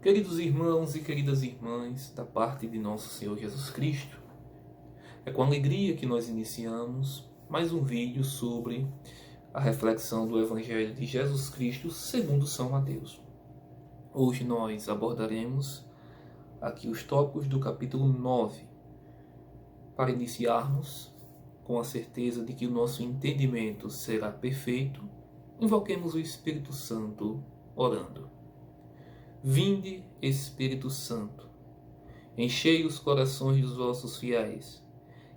Queridos irmãos e queridas irmãs, da parte de nosso Senhor Jesus Cristo, é com alegria que nós iniciamos mais um vídeo sobre a reflexão do Evangelho de Jesus Cristo segundo São Mateus. Hoje nós abordaremos aqui os tópicos do capítulo 9, para iniciarmos com a certeza de que o nosso entendimento será perfeito. Invoquemos o Espírito Santo orando. Vinde, Espírito Santo, enchei os corações dos vossos fiéis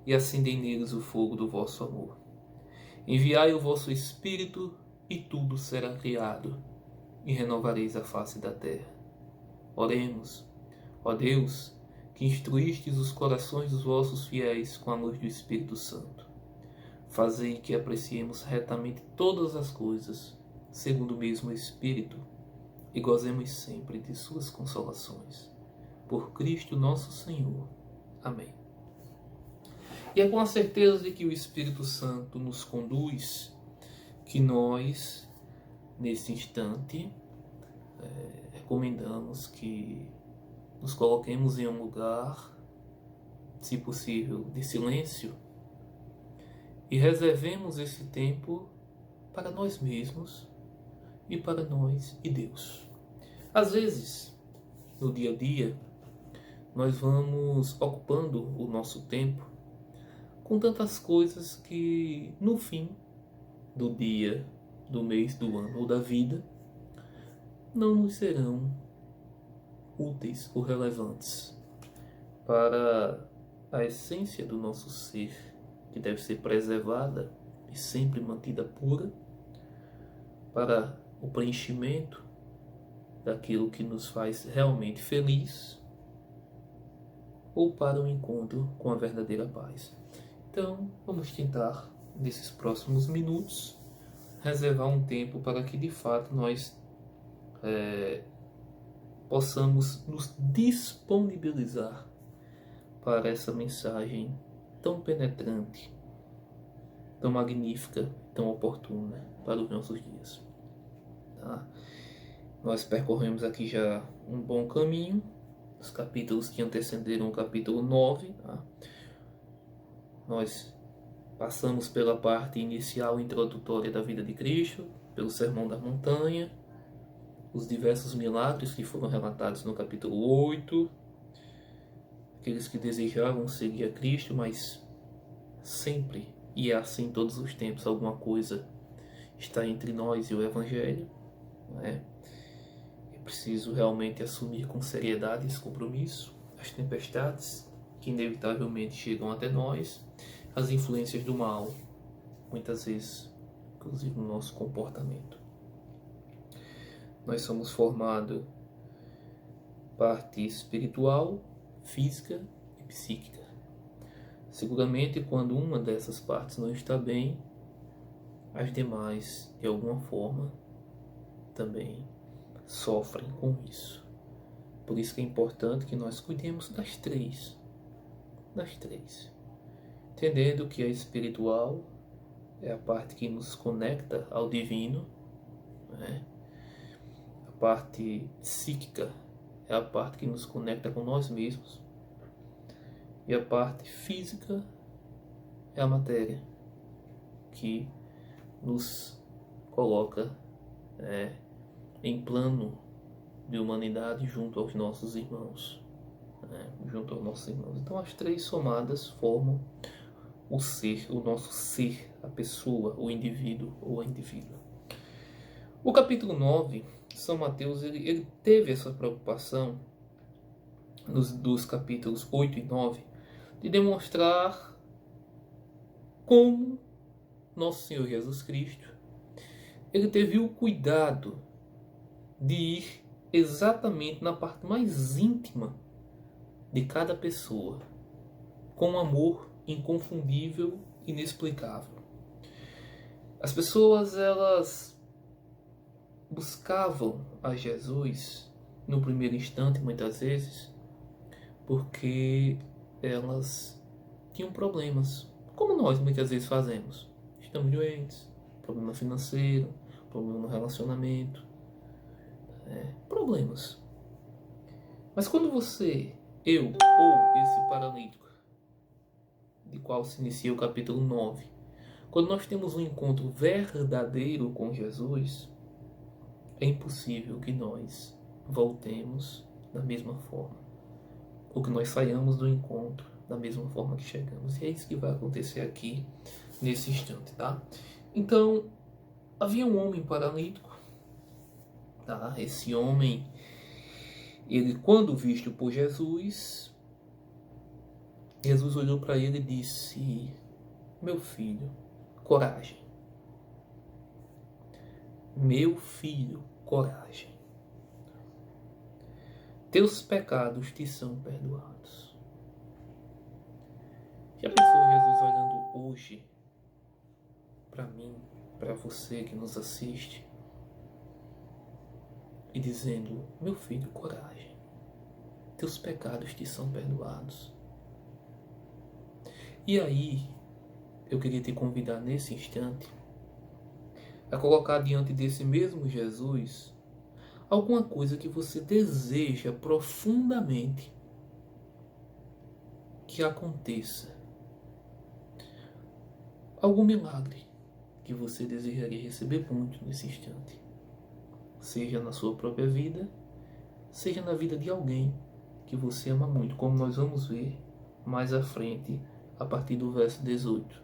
e acendei neles o fogo do vosso amor. Enviai o vosso Espírito e tudo será criado e renovareis a face da terra. Oremos. Ó Deus, que instruístes os corações dos vossos fiéis com a luz do Espírito Santo, fazei que apreciemos retamente todas as coisas, segundo o mesmo Espírito, e gozemos sempre de suas consolações. Por Cristo nosso Senhor. Amém. E é com a certeza de que o Espírito Santo nos conduz que nós, nesse instante, recomendamos que nos coloquemos em um lugar, se possível, de silêncio, e reservemos esse tempo para nós mesmos e para nós e Deus. Às vezes, no dia a dia, nós vamos ocupando o nosso tempo com tantas coisas que, no fim do dia, do mês, do ano ou da vida, não nos serão úteis ou relevantes para a essência do nosso ser, que deve ser preservada e sempre mantida pura, para o preenchimento daquilo que nos faz realmente feliz, ou para o encontro com a verdadeira paz. Então, vamos tentar, nesses próximos minutos, reservar um tempo para que, de fato, nós possamos nos disponibilizar para essa mensagem tão penetrante, tão magnífica, tão oportuna para os nossos dias. Tá? Nós percorremos aqui já um bom caminho, os capítulos que antecederam o capítulo 9. Tá? Nós passamos pela parte inicial introdutória da vida de Cristo, pelo Sermão da Montanha, os diversos milagres que foram relatados no capítulo 8, aqueles que desejavam seguir a Cristo, mas sempre, e é assim todos os tempos, alguma coisa está entre nós e o Evangelho. É preciso realmente assumir com seriedade esse compromisso, as tempestades que inevitavelmente chegam até nós, as influências do mal, muitas vezes, inclusive no nosso comportamento. Nós somos formados parte espiritual, física e psíquica. Seguramente, quando uma dessas partes não está bem, as demais, de alguma forma, também sofrem com isso. Por isso que é importante que nós cuidemos das três. Entendendo que a espiritual é a parte que nos conecta ao divino, né? A parte psíquica é a parte que nos conecta com nós mesmos. E a parte física é a matéria que nos coloca em plano de humanidade junto aos nossos irmãos. Então as três somadas formam o ser, o nosso ser, a pessoa, o indivíduo ou a indivídua. O capítulo 9, São Mateus, ele teve essa preocupação dos capítulos 8 e 9 de demonstrar como nosso Senhor Jesus Cristo ele teve o cuidado de ir exatamente na parte mais íntima de cada pessoa, com um amor inconfundível, inexplicável. As pessoas, elas buscavam a Jesus no primeiro instante, muitas vezes, porque elas tinham problemas, como nós muitas vezes fazemos. Estamos doentes, problema financeiro, problema no relacionamento, problemas. Mas quando eu ou esse paralítico, de qual se inicia o capítulo 9, quando nós temos um encontro verdadeiro com Jesus, é impossível que nós voltemos da mesma forma, ou que nós saiamos do encontro da mesma forma que chegamos. E é isso que vai acontecer aqui, nesse instante, tá? Então, havia um homem paralítico, tá? Esse homem, ele, quando visto por Jesus, Jesus olhou para ele e disse: meu filho, coragem. Meu filho, coragem. Teus pecados te são perdoados. Já pensou Jesus olhando hoje para mim, para você que nos assiste, e dizendo: meu filho, coragem. Teus pecados te são perdoados. E aí, eu queria te convidar nesse instante a colocar diante desse mesmo Jesus alguma coisa que você deseja profundamente que aconteça. Algum milagre que você desejaria receber muito nesse instante. Seja na sua própria vida, seja na vida de alguém que você ama muito, como nós vamos ver mais à frente, a partir do verso 18,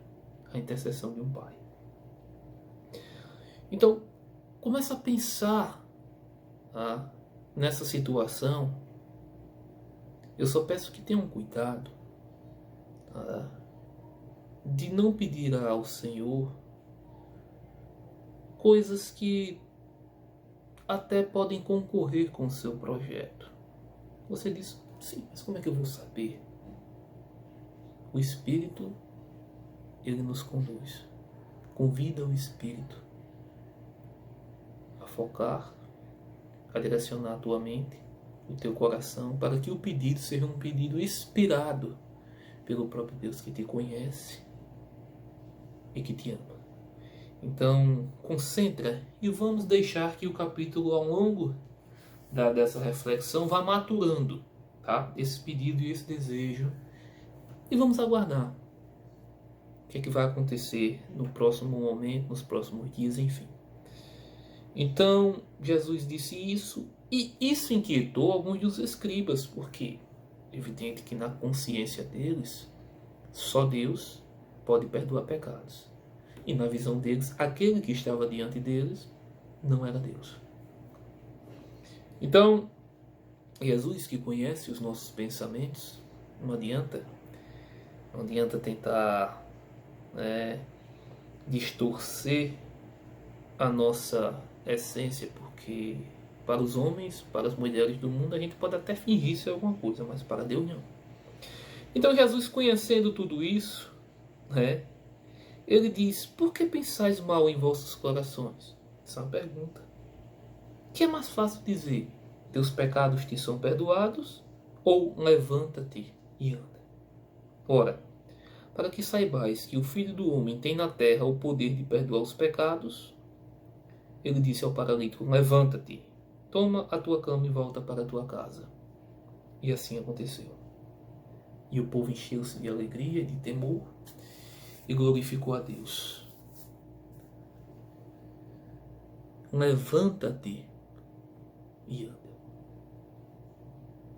a intercessão de um pai. Então, começa a pensar nessa situação. Eu só peço que tenham cuidado de não pedir ao Senhor coisas que até podem concorrer com o seu projeto. Você diz: sim, mas como é que eu vou saber? O Espírito, ele nos conduz. Convida o Espírito a focar, a direcionar a tua mente, o teu coração, para que o pedido seja um pedido inspirado pelo próprio Deus que te conhece e que te ama. Então, concentra e vamos deixar que o capítulo, ao longo dessa reflexão, vá maturando, tá? Esse pedido e esse desejo. E vamos aguardar o que é que vai acontecer no próximo momento, nos próximos dias, enfim. Então, Jesus disse isso, e isso inquietou alguns dos escribas, porque é evidente que na consciência deles, só Deus pode perdoar pecados. E na visão deles, aquele que estava diante deles não era Deus. Então, Jesus, que conhece os nossos pensamentos, não adianta tentar distorcer a nossa essência, porque para os homens, para as mulheres do mundo, a gente pode até fingir ser alguma coisa, mas para Deus não. Então Jesus, conhecendo tudo isso, ele diz: por que pensais mal em vossos corações? Essa é uma pergunta. O que é mais fácil dizer? Teus pecados te são perdoados? Ou levanta-te e anda? Ora, para que saibais que o Filho do Homem tem na terra o poder de perdoar os pecados, ele disse ao paralítico: levanta-te, toma a tua cama e volta para a tua casa. E assim aconteceu. E o povo encheu-se de alegria e de temor e glorificou a Deus. Levanta-te e anda.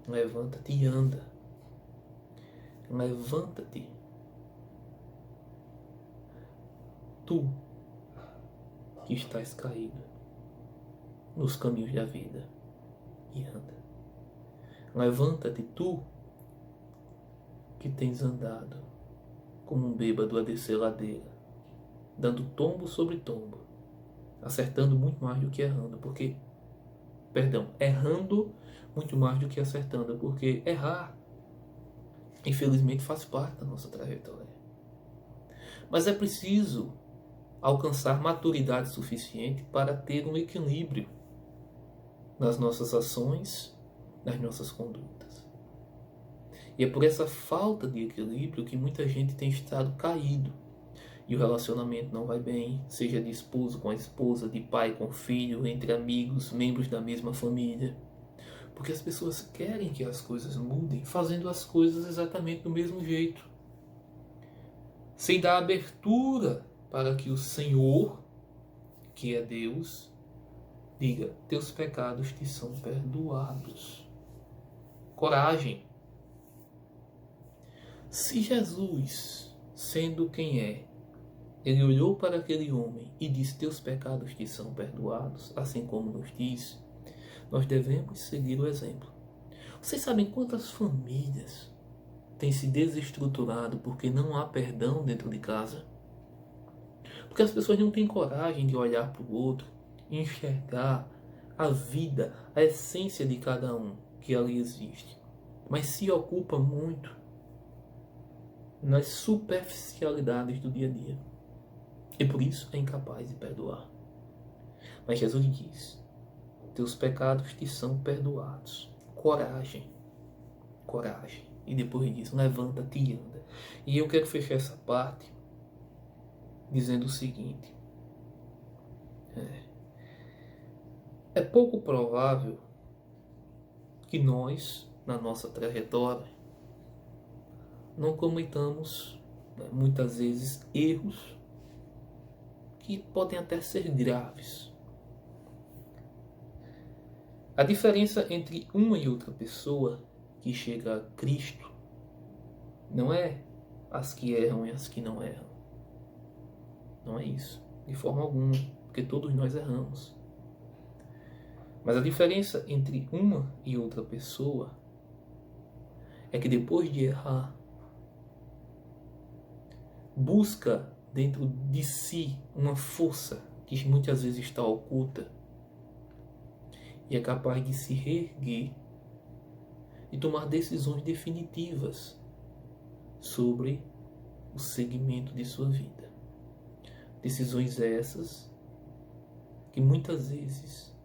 Levanta-te e anda. Levanta-te. Tu que estás caído nos caminhos da vida, e anda. Levanta-te, tu que tens andado como um bêbado a descer ladeira, dando tombo sobre tombo, acertando muito mais do que errando, errando muito mais do que acertando, porque errar, infelizmente, faz parte da nossa trajetória. Mas é preciso alcançar maturidade suficiente para ter um equilíbrio nas nossas ações, nas nossas condutas. E é por essa falta de equilíbrio que muita gente tem estado caído. E o relacionamento não vai bem, seja de esposo com a esposa, de pai com filho, entre amigos, membros da mesma família. Porque as pessoas querem que as coisas mudem, fazendo as coisas exatamente do mesmo jeito, sem dar abertura para que o Senhor, que é Deus, diga: teus pecados te são perdoados. Coragem. Se Jesus, sendo quem é, ele olhou para aquele homem e disse: teus pecados te são perdoados, assim como nos diz, nós devemos seguir o exemplo. Vocês sabem quantas famílias têm se desestruturado porque não há perdão dentro de casa? Porque as pessoas não têm coragem de olhar para o outro e enxergar a vida, a essência de cada um que ali existe, mas se ocupa muito nas superficialidades do dia a dia. E por isso é incapaz de perdoar. Mas Jesus diz: teus pecados te são perdoados. Coragem. Coragem. E depois diz: levanta-te e anda. E eu quero fechar essa parte dizendo o seguinte: é pouco provável que nós, na nossa trajetória, não cometamos, muitas vezes, erros que podem até ser graves. A diferença entre uma e outra pessoa que chega a Cristo não é as que erram e as que não erram. Não é isso, de forma alguma, porque todos nós erramos. Mas a diferença entre uma e outra pessoa é que depois de errar, busca dentro de si uma força que muitas vezes está oculta e é capaz de se reerguer e tomar decisões definitivas sobre o segmento de sua vida. Decisões essas que muitas vezes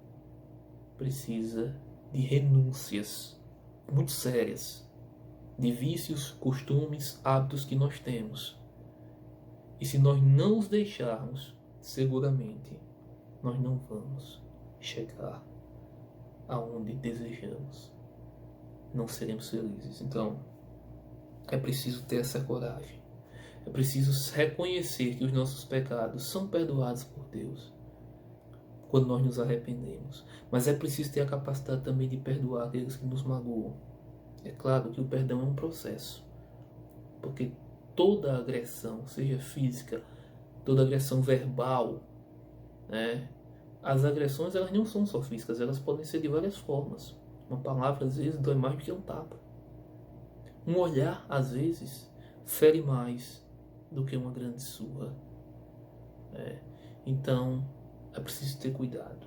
precisa de renúncias muito sérias, de vícios, costumes, hábitos que nós temos. E se nós não os deixarmos, seguramente nós não vamos chegar aonde desejamos. Não seremos felizes. Então, é preciso ter essa coragem. É preciso reconhecer que os nossos pecados são perdoados por Deus quando nós nos arrependemos. Mas é preciso ter a capacidade também de perdoar aqueles que nos magoam. É claro que o perdão é um processo, porque toda agressão, seja física, toda agressão verbal, né? As agressões, elas não são só físicas, elas podem ser de várias formas. Uma palavra às vezes dói mais do que um tapa. Um olhar às vezes fere mais do que uma grande surra. Então é preciso ter cuidado.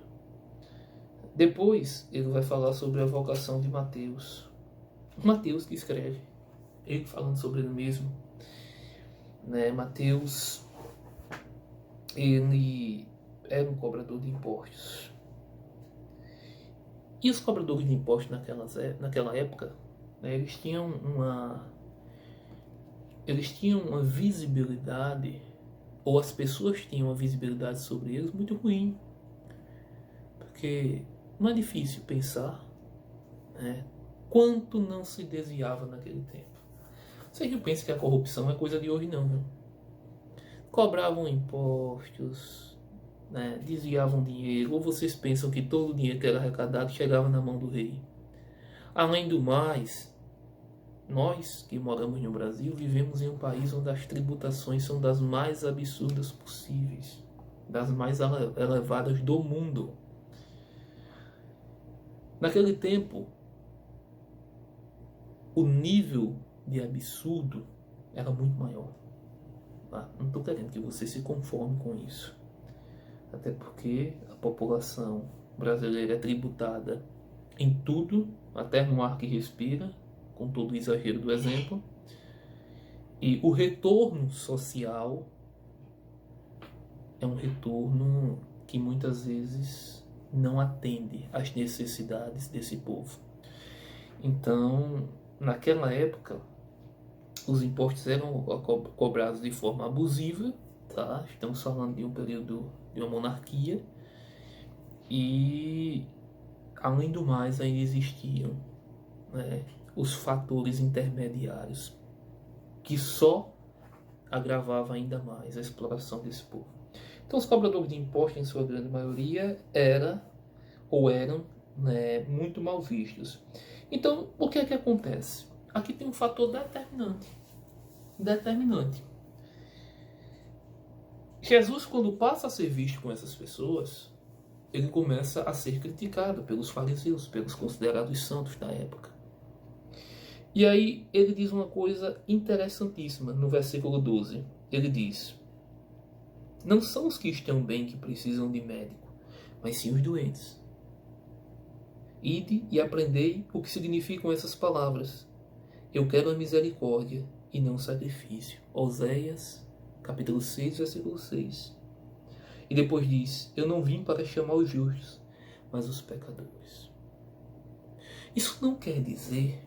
Depois ele vai falar sobre a vocação de Mateus. Mateus que escreve, ele falando sobre ele mesmo, né? Mateus, ele era um cobrador de impostos. E os cobradores de impostos naquela época, né, eles tinham uma visibilidade, ou as pessoas tinham uma visibilidade sobre eles muito ruim. Porque não é difícil pensar, né, quanto não se desviava naquele tempo. Vocês não pensam que a corrupção é coisa de hoje não, viu? Cobravam impostos, né, desviavam dinheiro, ou vocês pensam que todo o dinheiro que era arrecadado chegava na mão do rei? Além do mais, nós que moramos no Brasil vivemos em um país onde as tributações são das mais absurdas possíveis, das mais elevadas do mundo. Naquele tempo, o nível de absurdo era muito maior. Não estou querendo que você se conforme com isso. Até porque a população brasileira é tributada em tudo, até no ar que respira, com todo o exagero do exemplo. E o retorno social é um retorno que muitas vezes não atende às necessidades desse povo. Então, naquela época, os impostos eram cobrados de forma abusiva, tá? Estamos falando de um período de uma monarquia, e além do mais, ainda existiam, né, os fatores intermediários que só agravavam ainda mais a exploração desse povo. Então, os cobradores de impostos, em sua grande maioria, eram, né, muito mal vistos. Então, o que é que acontece? Aqui tem um fator determinante. Jesus, quando passa a ser visto com essas pessoas, ele começa a ser criticado pelos fariseus, pelos considerados santos da época. E aí ele diz uma coisa interessantíssima no versículo 12. Ele diz: não são os que estão bem que precisam de médico, mas sim os doentes. Ide e aprendei o que significam essas palavras. Eu quero a misericórdia e não sacrifício. Oséias, capítulo 6, versículo 6. E depois diz: eu não vim para chamar os justos, mas os pecadores. Isso não quer dizer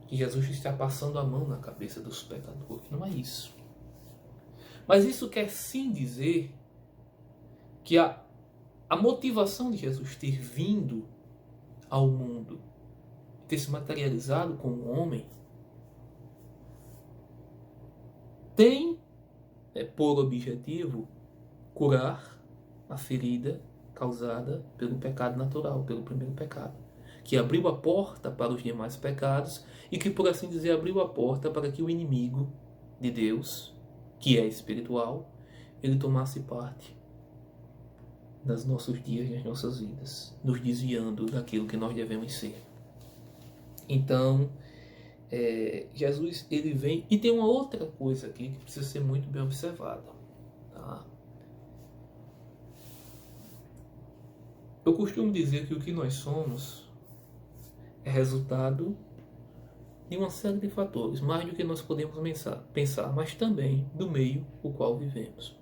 que Jesus está passando a mão na cabeça dos pecadores. Não é isso. Mas isso quer sim dizer que a motivação de Jesus ter vindo ao mundo, ter se materializado como homem, tem por objetivo curar a ferida causada pelo pecado natural, pelo primeiro pecado, que abriu a porta para os demais pecados e que, por assim dizer, abriu a porta para que o inimigo de Deus, que é espiritual, ele tomasse parte nos nossos dias, nas nossas vidas, nos desviando daquilo que nós devemos ser. Então, Jesus, ele vem, e tem uma outra coisa aqui que precisa ser muito bem observada, tá? Eu costumo dizer que o que nós somos é resultado de uma série de fatores, mais do que nós podemos pensar, mas também do meio o qual vivemos.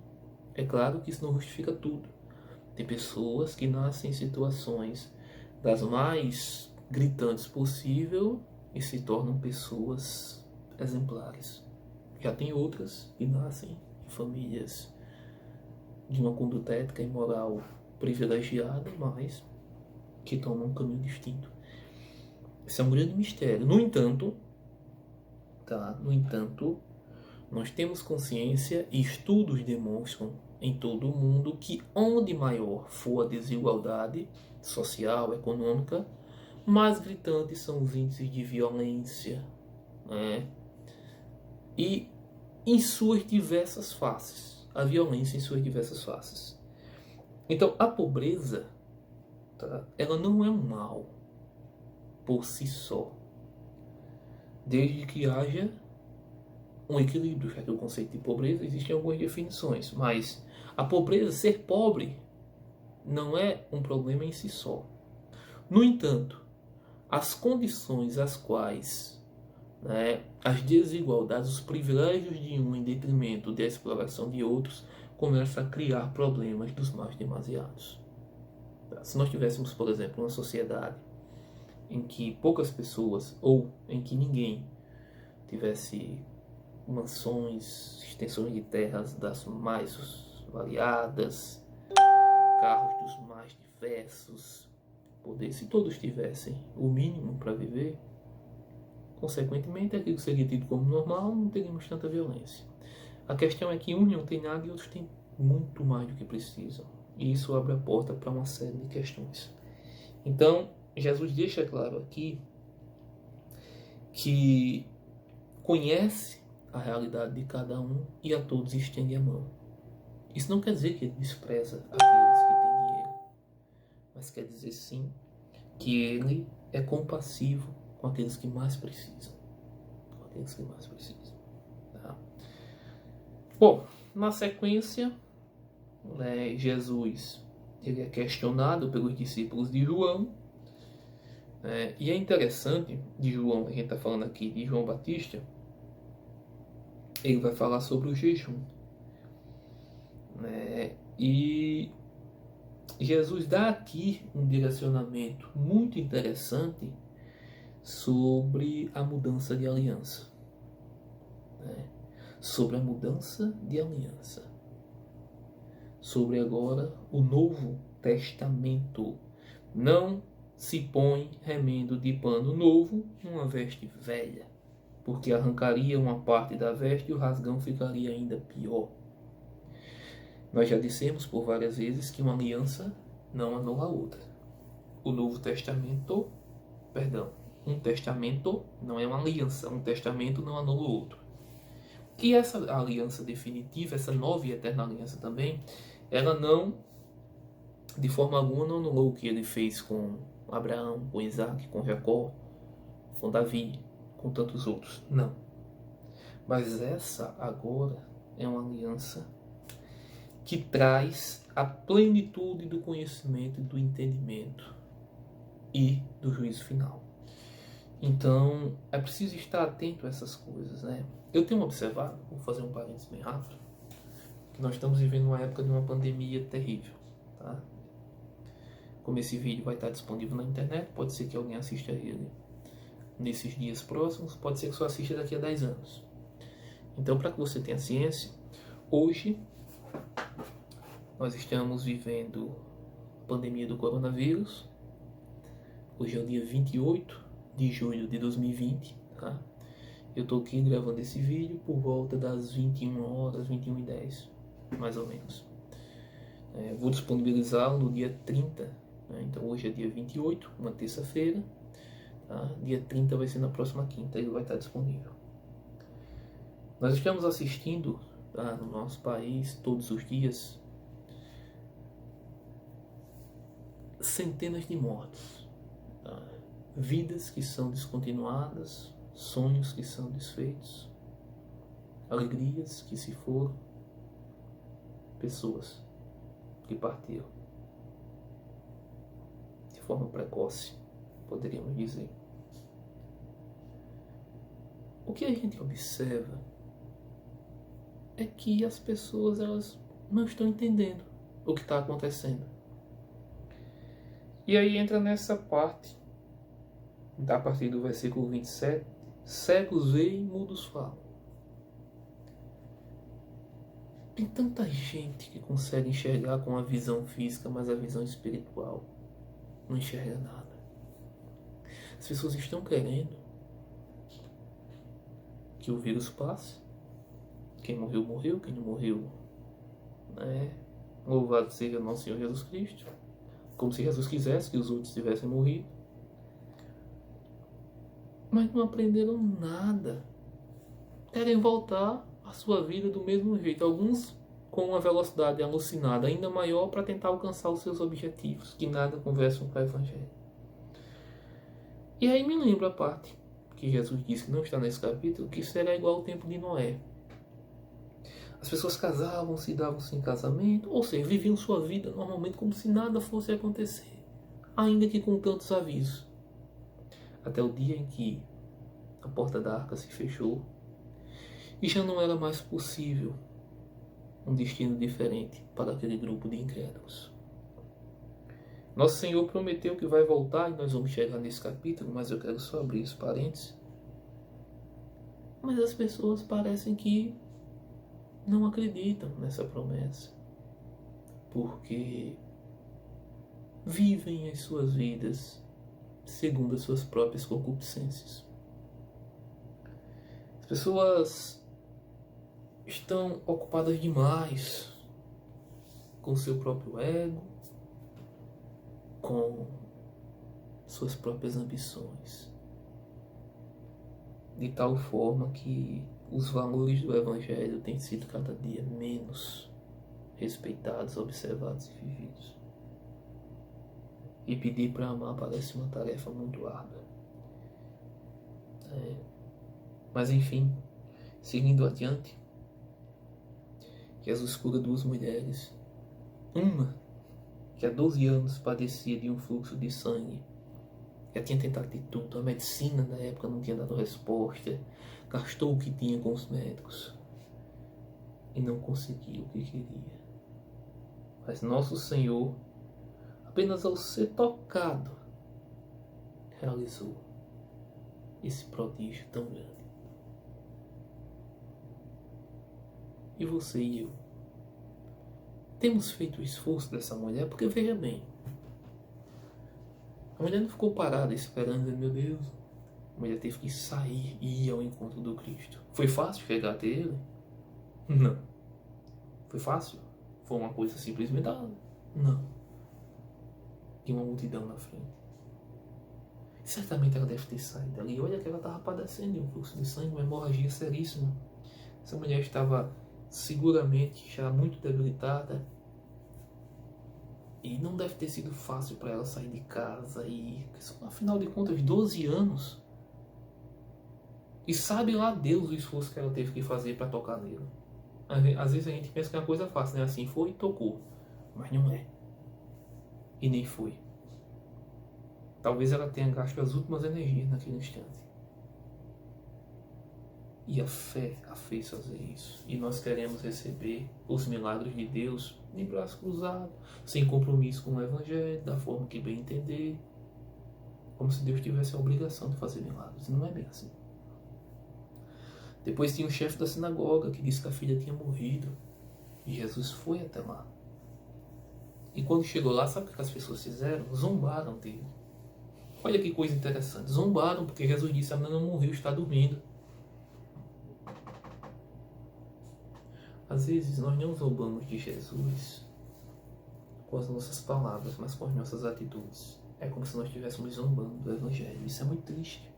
É claro que isso não justifica tudo. Tem pessoas que nascem em situações das mais gritantes possível e se tornam pessoas exemplares. Já tem outras que nascem em famílias de uma conduta ética e moral privilegiada, mas que tomam um caminho distinto. Isso é um grande mistério. No entanto, nós temos consciência e estudos demonstram em todo o mundo que onde maior for a desigualdade social, econômica, mais gritantes são os índices de violência, né? E em suas diversas faces. A violência em suas diversas faces. Então, a pobreza, ela não é um mal por si só, desde que haja um equilíbrio, já que o conceito de pobreza existem algumas definições, mas a pobreza, ser pobre, não é um problema em si só. No entanto, as condições às quais, né, as desigualdades, os privilégios de um em detrimento da exploração de outros, começam a criar problemas dos mais demasiados. Se nós tivéssemos, por exemplo, uma sociedade em que poucas pessoas, ou em que ninguém tivesse mansões, extensões de terras das mais variadas, carros dos mais diversos, se todos tivessem o mínimo para viver, consequentemente aquilo que seria tido como normal, não teríamos tanta violência. A questão é que uns não têm nada e outros têm muito mais do que precisam. E isso abre a porta para uma série de questões. Então, Jesus deixa claro aqui que conhece a realidade de cada um e a todos estende a mão. Isso não quer dizer que ele despreza aqueles que têm dinheiro, mas quer dizer sim que ele é compassivo com aqueles que mais precisam. Com aqueles que mais precisam. Tá? Bom, na sequência, né, Jesus ele é questionado pelos discípulos de João. E é interessante, de João, a gente está falando aqui de João Batista, ele vai falar sobre o jejum. E Jesus dá aqui um direcionamento muito interessante sobre a mudança de aliança. Sobre a mudança de aliança. Sobre agora o Novo Testamento. Não se põe remendo de pano novo numa veste velha, porque arrancaria uma parte da veste e o rasgão ficaria ainda pior. Nós já dissemos por várias vezes que uma aliança não anula a outra. O Novo Testamento, um testamento não é uma aliança, um testamento não anula o outro. E essa aliança definitiva, essa nova e eterna aliança também, ela não, de forma alguma, não anulou o que ele fez com Abraão, com Isaac, com Jacó, com Davi, com tantos outros. Não. Mas essa agora é uma aliança que traz a plenitude do conhecimento e do entendimento e do juízo final. Então, é preciso estar atento a essas coisas, né? Eu tenho observado, vou fazer um parênteses bem rápido, que nós estamos vivendo uma época de uma pandemia terrível, tá? Como esse vídeo vai estar disponível na internet, pode ser que alguém assista ele nesses dias próximos, pode ser que só assista daqui a 10 anos. Então, para que você tenha ciência, hoje nós estamos vivendo a pandemia do coronavírus. Hoje é o dia 28 de julho de 2020, tá? Eu estou aqui gravando esse vídeo por volta das 21 horas, 21h10, mais ou menos. Vou disponibilizá-lo no dia 30, né? Então hoje é dia 28, uma terça-feira. Tá? Dia 30 vai ser na próxima quinta, ele vai estar disponível. Nós estamos assistindo, tá, no nosso país, todos os dias, centenas de mortes. Tá? Vidas que são descontinuadas, sonhos que são desfeitos, alegrias que se foram, pessoas que partiram de forma precoce, poderíamos dizer. O que a gente observa é que as pessoas, elas não estão entendendo o que está acontecendo. E aí entra nessa parte, a partir do versículo 27, cegos veem e mudos falam. Tem tanta gente que consegue enxergar com a visão física, mas a visão espiritual não enxerga nada. As pessoas estão querendo que o vírus passe. Quem morreu, morreu. Quem não morreu, né? Louvado seja nosso Senhor Jesus Cristo. Como se Jesus quisesse que os outros tivessem morrido. Mas não aprenderam nada. Querem voltar à sua vida do mesmo jeito. Alguns com uma velocidade alucinada ainda maior para tentar alcançar os seus objetivos, que nada conversam com o Evangelho. E aí me lembra a parte que Jesus disse, que não está nesse capítulo, que será igual ao tempo de Noé. As pessoas casavam-se, davam-se em casamento, ou seja, viviam sua vida normalmente como se nada fosse acontecer, ainda que com tantos avisos. Até o dia em que a porta da arca se fechou e já não era mais possível um destino diferente para aquele grupo de incrédulos. Nosso Senhor prometeu que vai voltar, e nós vamos chegar nesse capítulo, mas eu quero só abrir esse parênteses. Mas as pessoas parecem que não acreditam nessa promessa, porque vivem as suas vidas segundo as suas próprias concupiscências. As pessoas estão ocupadas demais com seu próprio ego, com suas próprias ambições, de tal forma que os valores do Evangelho têm sido cada dia menos respeitados, observados e vividos. E pedir para amar parece uma tarefa muito árdua. Mas enfim, seguindo adiante, Jesus cura duas mulheres. Uma que há 12 anos padecia de um fluxo de sangue. Já tinha tentado de tudo, a medicina na época não tinha dado resposta, gastou o que tinha com os médicos e não conseguiu o que queria. Mas nosso Senhor, apenas ao ser tocado, realizou esse prodígio tão grande. E você e eu temos feito o esforço dessa mulher, porque veja bem, A mulher não ficou parada esperando, meu Deus. A mulher teve que sair e ir ao encontro do Cristo. Foi fácil chegar até ele? Não. Foi fácil? Foi uma coisa simplesmente dada? Não. Tinha uma multidão na frente. Certamente ela deve ter saído dali. Olha que ela estava padecendo de um fluxo de sangue, uma hemorragia seríssima. Essa mulher estava seguramente já muito debilitada. E não deve ter sido fácil para ela sair de casa. E afinal de contas, 12 anos. E sabe lá Deus o esforço que ela teve que fazer para tocar nele. Às vezes a gente pensa que é uma coisa fácil, né? Assim, foi e tocou. Mas não é. E nem foi. Talvez ela tenha gasto as últimas energias naquele instante. E a fé a fez fazer isso. E nós queremos receber os milagres de Deus de braço cruzado, sem compromisso com o Evangelho, da forma que bem entender. Como se Deus tivesse a obrigação de fazer milagres. E não é bem assim. Depois tinha o chefe da sinagoga que disse que a filha tinha morrido. E Jesus foi até lá. E quando chegou lá, sabe o que as pessoas fizeram? Zombaram dele. Olha que coisa interessante. Zombaram porque Jesus disse: a menina não morreu, está dormindo. Às vezes nós não zombamos de Jesus com as nossas palavras, mas com as nossas atitudes. É como se nós estivéssemos zombando do Evangelho. Isso é muito triste.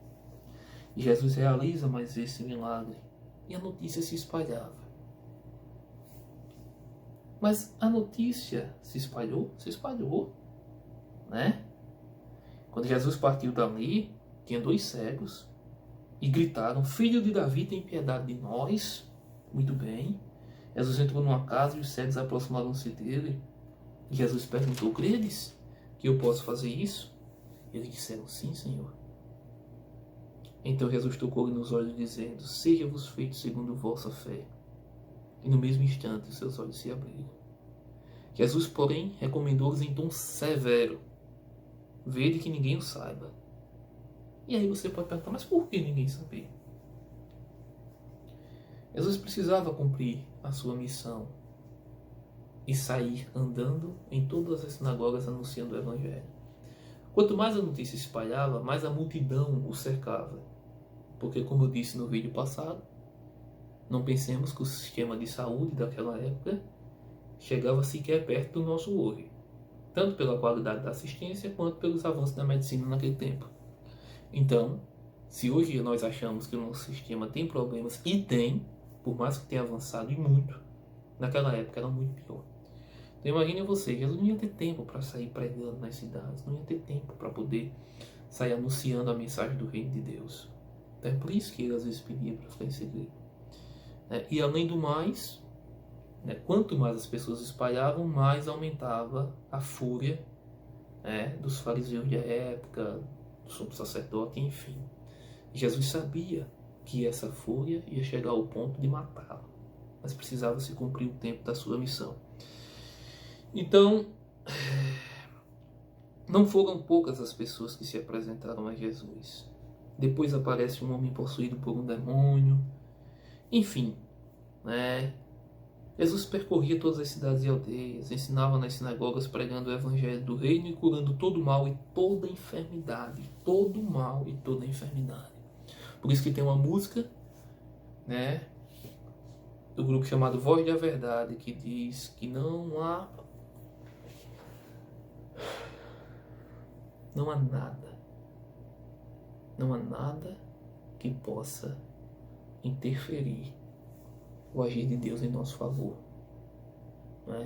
E Jesus realiza mais esse milagre. E a notícia se espalhava. Mas a notícia se espalhou? Se espalhou. Né? Quando Jesus partiu dali, tinha 2 cegos. E gritaram: Filho de Davi, tem piedade de nós. Muito bem. Jesus entrou numa casa e os cegos aproximaram-se dele. E Jesus perguntou: credes que eu posso fazer isso? Eles disseram: sim, Senhor. Então Jesus tocou-lhe nos olhos, dizendo: seja-vos feito segundo vossa fé. E no mesmo instante os seus olhos se abriram. Jesus, porém, recomendou-lhes em tom severo: vede que ninguém o saiba. E aí você pode perguntar: mas por que ninguém sabia? Jesus precisava cumprir a sua missão e sair andando em todas as sinagogas anunciando o Evangelho. Quanto mais a notícia se espalhava, mais a multidão o cercava. Porque, como eu disse no vídeo passado, não pensemos que o sistema de saúde daquela época chegava sequer perto do nosso hoje. Tanto pela qualidade da assistência, quanto pelos avanços da medicina naquele tempo. Então, se hoje nós achamos que o nosso sistema tem problemas, e tem, por mais que tenha avançado e muito, naquela época era muito pior. Então imagine você, Jesus não ia ter tempo para sair pregando nas cidades, não ia ter tempo para poder sair anunciando a mensagem do reino de Deus. Então é por isso que ele às vezes pedia para ficar em segredo. E além do mais, quanto mais as pessoas espalhavam, mais aumentava a fúria dos fariseus da época, do sumo sacerdote, enfim. Jesus sabia que essa fúria ia chegar ao ponto de matá-lo, mas precisava se cumprir o tempo da sua missão. Então, não foram poucas as pessoas que se apresentaram a Jesus. Depois aparece um homem possuído por um demônio. Enfim, Jesus percorria todas as cidades e aldeias, ensinava nas sinagogas, pregando o evangelho do reino e curando todo mal e toda enfermidade. Todo mal e toda enfermidade. Por isso que tem uma música, do grupo chamado Voz da Verdade, que diz que não há nada que possa interferir o agir de Deus em nosso favor.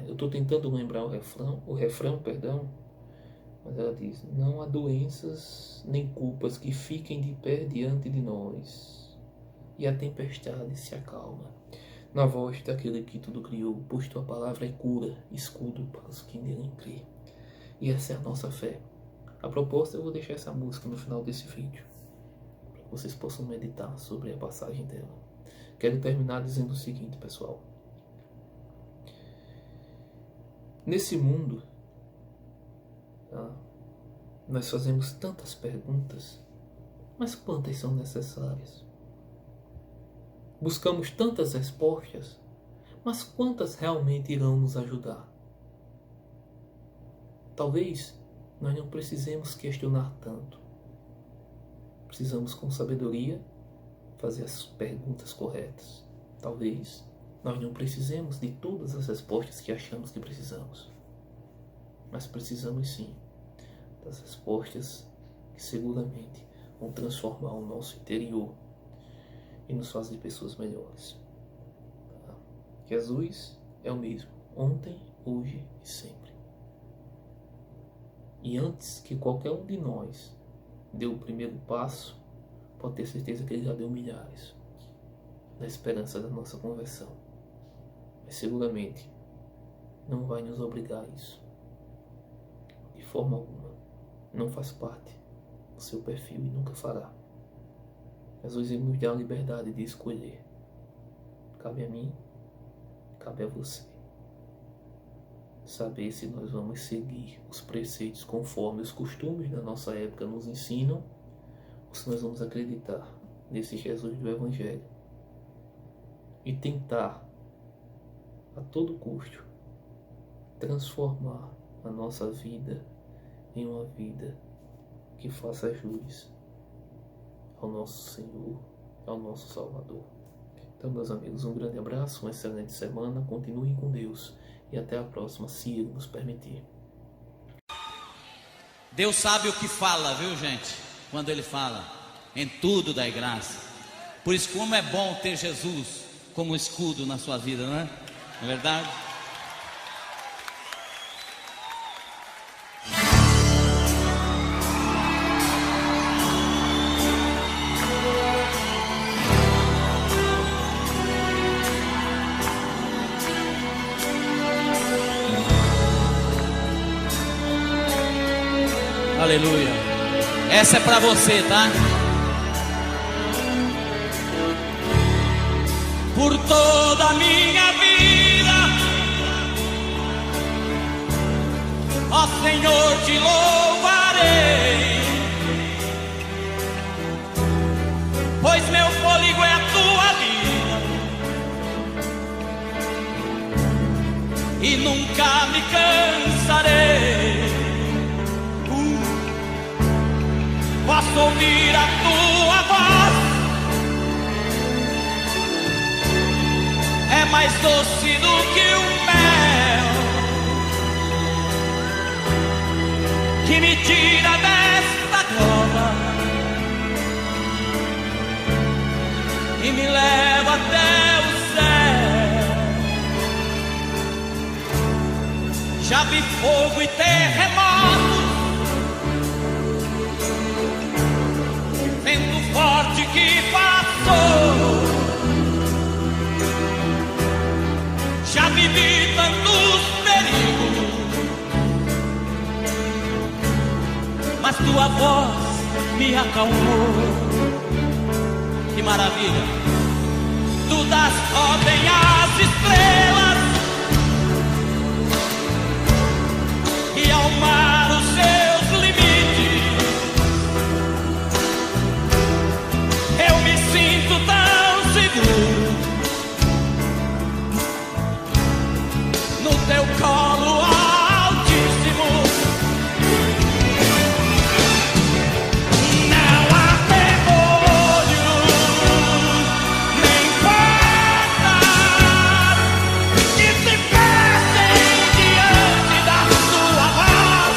Eu estou tentando lembrar o refrão, mas ela diz: não há doenças nem culpas que fiquem de pé diante de nós, e a tempestade se acalma na voz daquele que tudo criou, pois tua palavra é cura, escudo para os que nele crê. E essa é a nossa fé. A proposta, eu vou deixar essa música no final desse vídeo, para que vocês possam meditar sobre a passagem dela. Quero terminar dizendo o seguinte, pessoal. Nesse mundo, nós fazemos tantas perguntas, mas quantas são necessárias? Buscamos tantas respostas, mas quantas realmente irão nos ajudar? Talvez nós não precisamos questionar tanto. Precisamos, com sabedoria, fazer as perguntas corretas. Talvez nós não precisemos de todas as respostas que achamos que precisamos, mas precisamos sim das respostas que seguramente vão transformar o nosso interior e nos fazer pessoas melhores. Jesus é o mesmo, ontem, hoje e sempre. E antes que qualquer um de nós dê o primeiro passo, pode ter certeza que ele já deu milhares, na esperança da nossa conversão. Mas seguramente não vai nos obrigar a isso. De forma alguma. Não faz parte do seu perfil e nunca fará. Jesus nos dá a liberdade de escolher. Cabe a mim, cabe a você saber se nós vamos seguir os preceitos conforme os costumes da nossa época nos ensinam, ou se nós vamos acreditar nesse Jesus do Evangelho e tentar a todo custo transformar a nossa vida em uma vida que faça jus ao nosso Senhor, ao nosso Salvador. Então, meus amigos, um grande abraço, uma excelente semana, continuem com Deus e até a próxima, se Ele nos permitir. Deus sabe o que fala, viu, gente? Quando Ele fala, em tudo dai graça. Por isso, como é bom ter Jesus como escudo na sua vida, não é? Não é verdade? Aleluia. Essa é para você, tá? Por toda a minha vida, ó Senhor, te louvarei, pois meu fôlego é a tua vida e nunca me cansarei. Posso ouvir a tua voz, é mais doce do que o mel, que me tira desta cova e me leva até o céu. Já vi fogo e terremoto, vento forte que passou. Já vivi tantos perigos, mas tua voz me acalmou. Que maravilha! Tu das ordem às estrelas e ao mar os seus limites. Eu me sinto tão seguro no teu colo altíssimo. Não há demônio nem portas que se fechem diante da tua voz.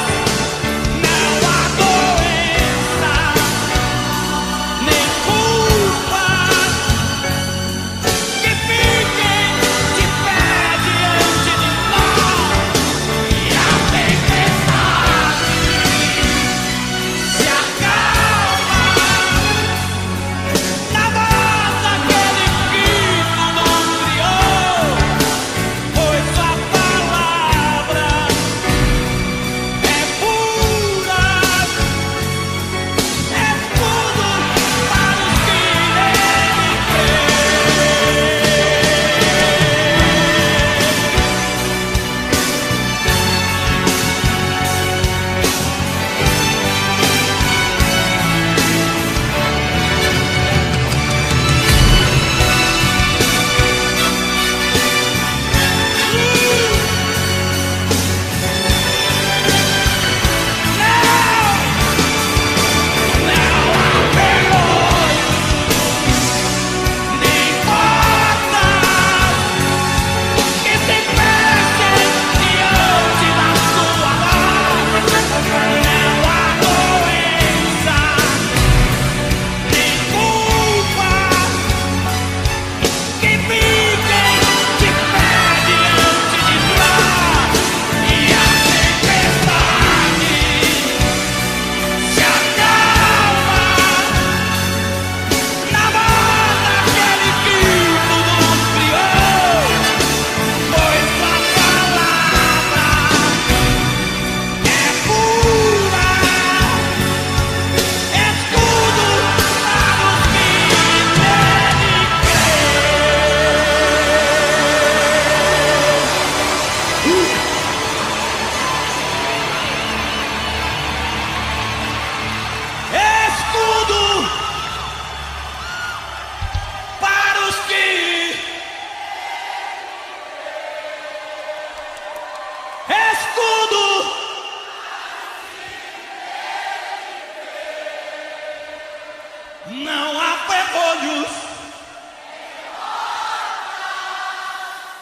Não há ferrolhos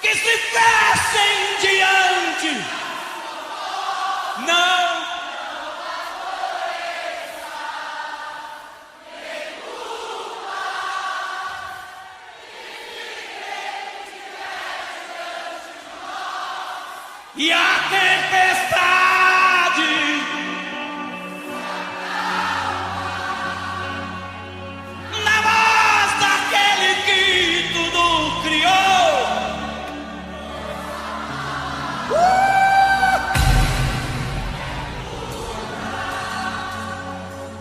que se fechem diante. Não. E a tempestade na voz daquele que tudo criou.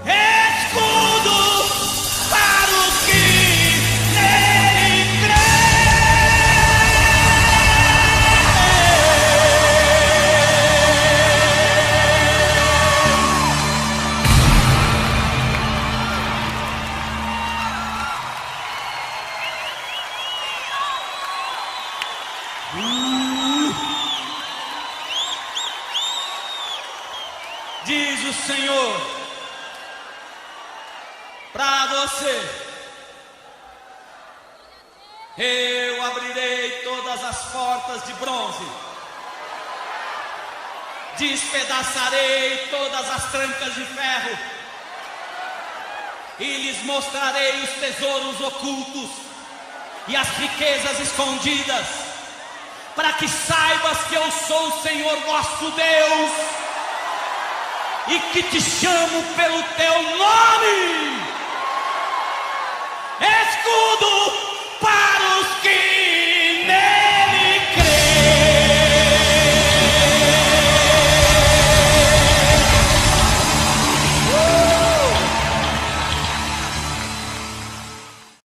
Escudo para os que nele diz o Senhor para você: eu abrirei todas as portas de bronze, despedaçarei todas as trancas de ferro e lhes mostrarei os tesouros ocultos e as riquezas escondidas, para que saibas que eu sou o Senhor vosso Deus e que te chamo pelo teu nome. Escudo